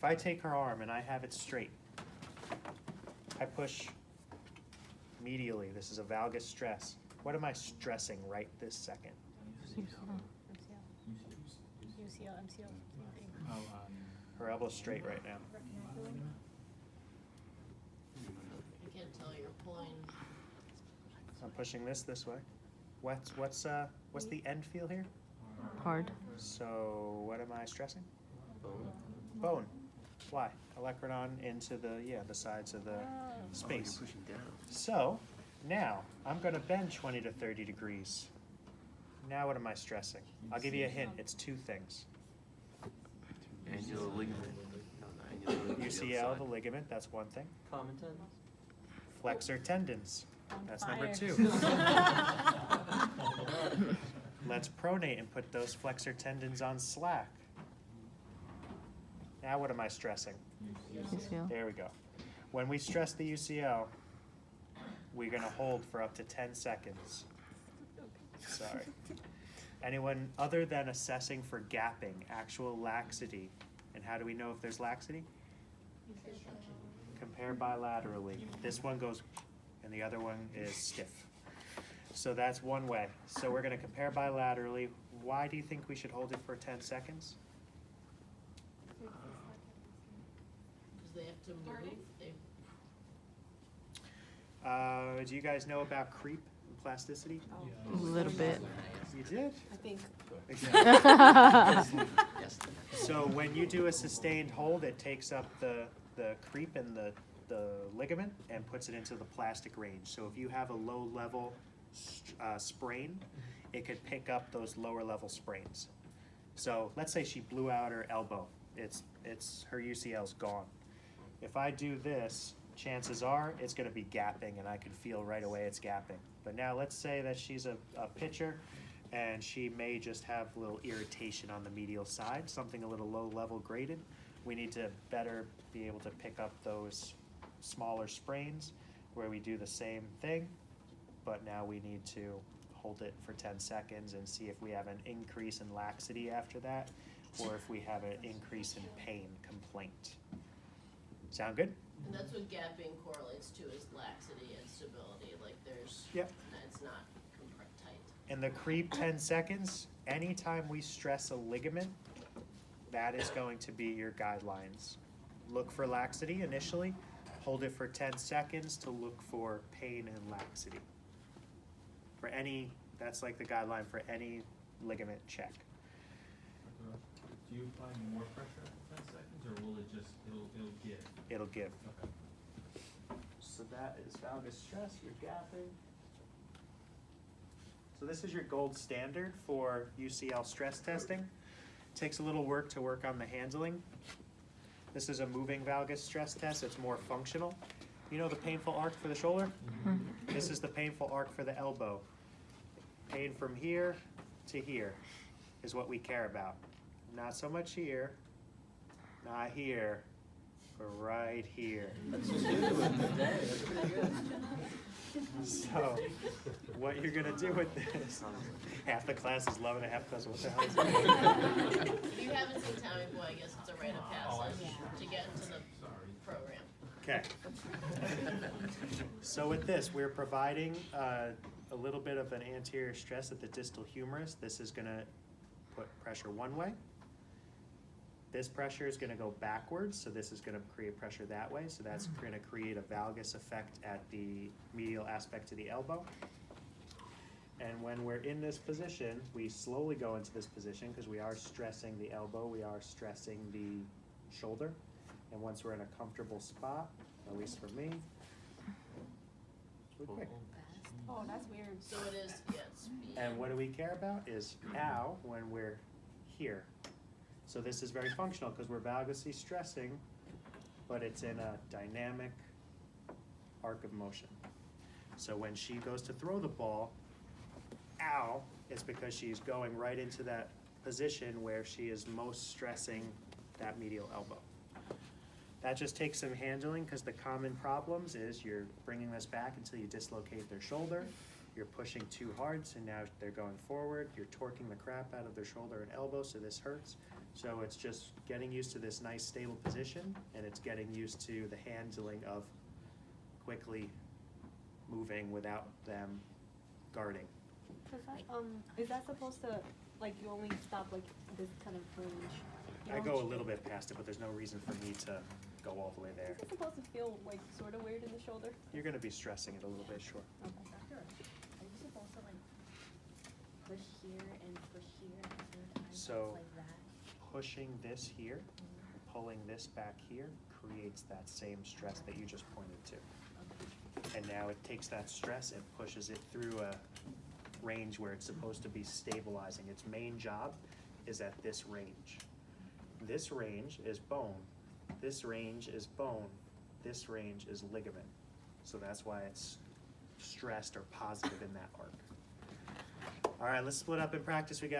I take her arm and I have it straight, I push medially. This is a valgus stress. What am I stressing right this second? UCL, MCL. Her elbow's straight right now. I can't tell, you're pulling. I'm pushing this way. What's the end feel here? Hard. So what am I stressing? Bone. Why? Olecranon into the sides of the space. Pushing down. So now I'm going to bend 20 to 30 degrees. Now what am I stressing? I'll give you a hint. It's two things. Angular ligament. No, angular ligament. UCL, the ligament, that's one thing. Common tendons. Flexor tendons, that's number Fire. 2. Let's pronate and put those flexor tendons on slack. Now what am I stressing? UCL. There we go. When we stress the UCL, we're going to hold for up to 10 seconds. Sorry. Anyone other than assessing for gapping, actual laxity, and how do we know if there's laxity? Compare bilaterally. This one goes, and the other one is stiff. So that's one way. So we're going to compare bilaterally. Why do you think we should hold it for 10 seconds? Because they have to move. Do you guys know about creep and plasticity? A little bit. You did? I think. Yes. So when you do a sustained hold, it takes up the creep and the ligament and puts it into the plastic range. So if you have a low level sprain, it could pick up those lower level sprains. So let's say she blew out her elbow. It's her UCL's gone. If I do this, chances are it's going to be gapping, and I can feel right away it's gapping. But now let's say that she's a pitcher, and she may just have a little irritation on the medial side, something a little low level graded. We need to better be able to pick up those smaller sprains where we do the same thing, but now we need to hold it for 10 seconds and see if we have an increase in laxity after that, or if we have an increase in pain complaint. Sound good? And that's what gapping correlates to, is laxity and stability. Like there's, Yep. it's not tight. In the creep 10 seconds, anytime we stress a ligament, that is going to be your guidelines. Look for laxity initially, hold it for 10 seconds to look for pain and laxity. For any, that's like the guideline for any ligament check. Do you apply more pressure after 10 seconds, or will it just, it'll give? It'll give. Okay. So that is valgus stress, your gapping. So this is your gold standard for UCL stress testing. Takes a little work to work on the handling. This is a moving valgus stress test. It's more functional. You know the painful arc for the shoulder? Mm-hmm. This is the painful arc for the elbow. Pain from here to here is what we care about. Not so much here, not here, but right here. That's just new to it today. That's pretty good. So, what you're gonna do with this? Half the class is loving it, half the class, what the hell is it? If you haven't seen Tommy Boy, I guess it's a rite of passage to get into the program. Okay. So with this, we're providing a little bit of an anterior stress at the distal humerus. This is gonna put pressure one way. This pressure is gonna go backwards, so this is gonna create pressure that way. So that's gonna create a valgus effect at the medial aspect of the elbow. And when we're in this position, we slowly go into this position because we are stressing the elbow, we are stressing the shoulder. And once we're in a comfortable spot, at least for me, we're quick. Oh, that's weird. So it is, yeah, it's speed. And what do we care about is now when we're here. So this is very functional because we're valgusly stressing, but it's in a dynamic arc of motion. So when she goes to throw the ball, ow, it's because she's going right into that position where she is most stressing that medial elbow. That just takes some handling because the common problems is you're bringing this back until you dislocate their shoulder, you're pushing too hard, so now they're going forward, you're torquing the crap out of their shoulder and elbow, so this hurts. So it's just getting used to this nice stable position, and it's getting used to the handling of quickly moving without them guarding. Is that supposed to, like, you only stop like this kind of range? You I don't- go a little bit past it, but there's no reason for me to go all the way there. Is it supposed to feel like sort of weird in the shoulder? You're gonna be stressing it a little bit, sure. Okay. Doctor, are you supposed to like push here and push here at the same time? So- Like that? Pushing this here, pulling this back here, creates that same stress that you just pointed to. And now it takes that stress and pushes it through a range where it's supposed to be stabilizing. Its main job is at this range. This range is bone, this range is bone, this range is ligament. So that's why it's stressed or positive in that arc. All right, let's split up and practice. We got